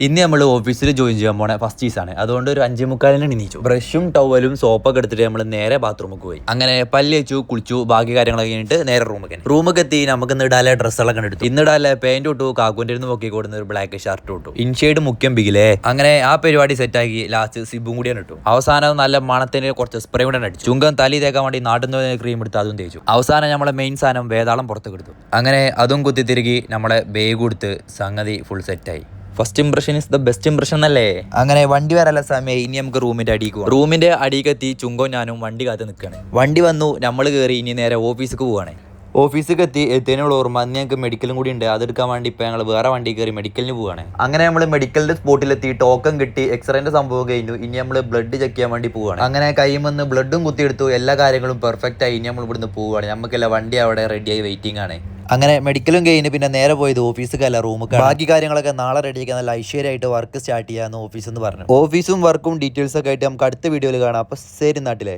ഇന്ന് നമ്മൾ ഓഫീസിൽ ജോയിൻ ചെയ്യാൻ പോണ ഫസ്റ്റ് ചീസാണ്. അതുകൊണ്ട് ഒരു 5:45 എണീച്ചു. ബ്രഷും ടവലും സോപ്പൊക്കെ എടുത്തിട്ട് നമ്മൾ നേരെ ബാത്റൂമിൽ പോയി. അങ്ങനെ പല്ല് വെച്ചു, കുളിച്ചു, ബാക്കി കാര്യങ്ങളൊക്കെ കഴിഞ്ഞിട്ട് നേരെ റൂമൊക്കെ എത്തി. നമുക്ക് ഇന്ന് ഇടാലെ ഡ്രസ്സുകളൊക്കെ എടുത്തു. ഇന്ന് ഇടാലെ പാന്റ് ഇട്ടു, കാക്കുവിന്റെ ഇരുന്ന് പൊക്കി കൊടുക്കുന്ന ഒരു ബ്ലാക്ക് ഷർട്ട് ഇട്ടു. ഇൻഷെയ്ഡ് മുഖ്യം ബിഗിലേ. അങ്ങനെ ആ പരിപാടി സെറ്റാക്കി ലാസ്റ്റ് സിബും കൂടിയാണ് ഇട്ടു. അവസാനം നല്ല മണത്തിന് കുറച്ച് സ്പ്രേ കൂടെ അടിച്ചു. ചുങ്കം തലി തേക്കാൻ വേണ്ടി നാട്ടിൽ നിന്ന് ക്രീം എടുത്ത് അതും തേച്ചു. അവസാനം നമ്മളെ മെയിൻ സാധനം വേതാളം പുറത്തേക്ക് എടുത്തു. അങ്ങനെ അതും കുത്തിത്തിരുകി നമ്മളെ ബാഗ് കൊടുത്ത് സംഗതി ഫുൾ സെറ്റായി. First impression is the best impression അല്ലേ. അങ്ങനെ വണ്ടി വരാനുള്ള സമയം ഇനി നമുക്ക് റൂമിന്റെ അടിക്ക് പോകാം. റൂമിന്റെ അടിക്ക് എത്തി ചുങ്കോ ഞാനും വണ്ടി കാത്ത് നിൽക്കുകയാണ്. വണ്ടി വന്നു, നമ്മൾ കയറി ഇനി നേരെ ഓഫീസിലേക്ക് പോവാണ്. ഓഫീസിൽ എത്തിയതിനുള്ള ഓർമ്മ അന്ന് ഞങ്ങൾക്ക് മെഡിക്കലും കൂടി ഉണ്ട്. അതെടുക്കാൻ വേണ്ടി ഇപ്പം ഞങ്ങൾ വേറെ വണ്ടി കയറി മെഡിക്കലിന് പോവാണ്. അങ്ങനെ നമ്മൾ മെഡിക്കലിന്റെ സ്പോട്ടിലെത്തി ടോക്കൺ കിട്ടി, എക്സ്റേന്റെ സംഭവം കഴിഞ്ഞു. ഇനി നമ്മൾ ബ്ലഡ് ചെക്ക് ചെയ്യാൻ വേണ്ടി പോവാണ്. അങ്ങനെ കൈമെന്ന് ബ്ലഡും കുത്തിയെടുത്തു, എല്ലാ കാര്യങ്ങളും പെർഫെക്റ്റ് ആയി. ഇനി നമ്മൾ ഇവിടുന്ന് പോവുകയാണ്. നമുക്കെല്ലാം വണ്ടി അവിടെ റെഡിയായി വെയിറ്റിംഗ് ആണ്. അങ്ങനെ മെഡിക്കലും കഴിഞ്ഞ് പിന്നെ നേരെ പോയത് ഓഫീസിലല്ല റൂമൊക്കെ. ബാക്കി കാര്യങ്ങളൊക്കെ നാളെ റെഡിയാക്കാൻ നല്ല ഐശ്വര്യമായിട്ട് വർക്ക് സ്റ്റാർട്ട് ചെയ്യാമെന്ന് ഓഫീസ് എന്ന് പറഞ്ഞു. ഓഫീസും വർക്കും ഡീറ്റെയിൽസൊക്കെ ആയിട്ട് നമുക്ക് അടുത്ത വീഡിയോയിൽ കാണാം. അപ്പോൾ ശരി നാട്ടിലെ.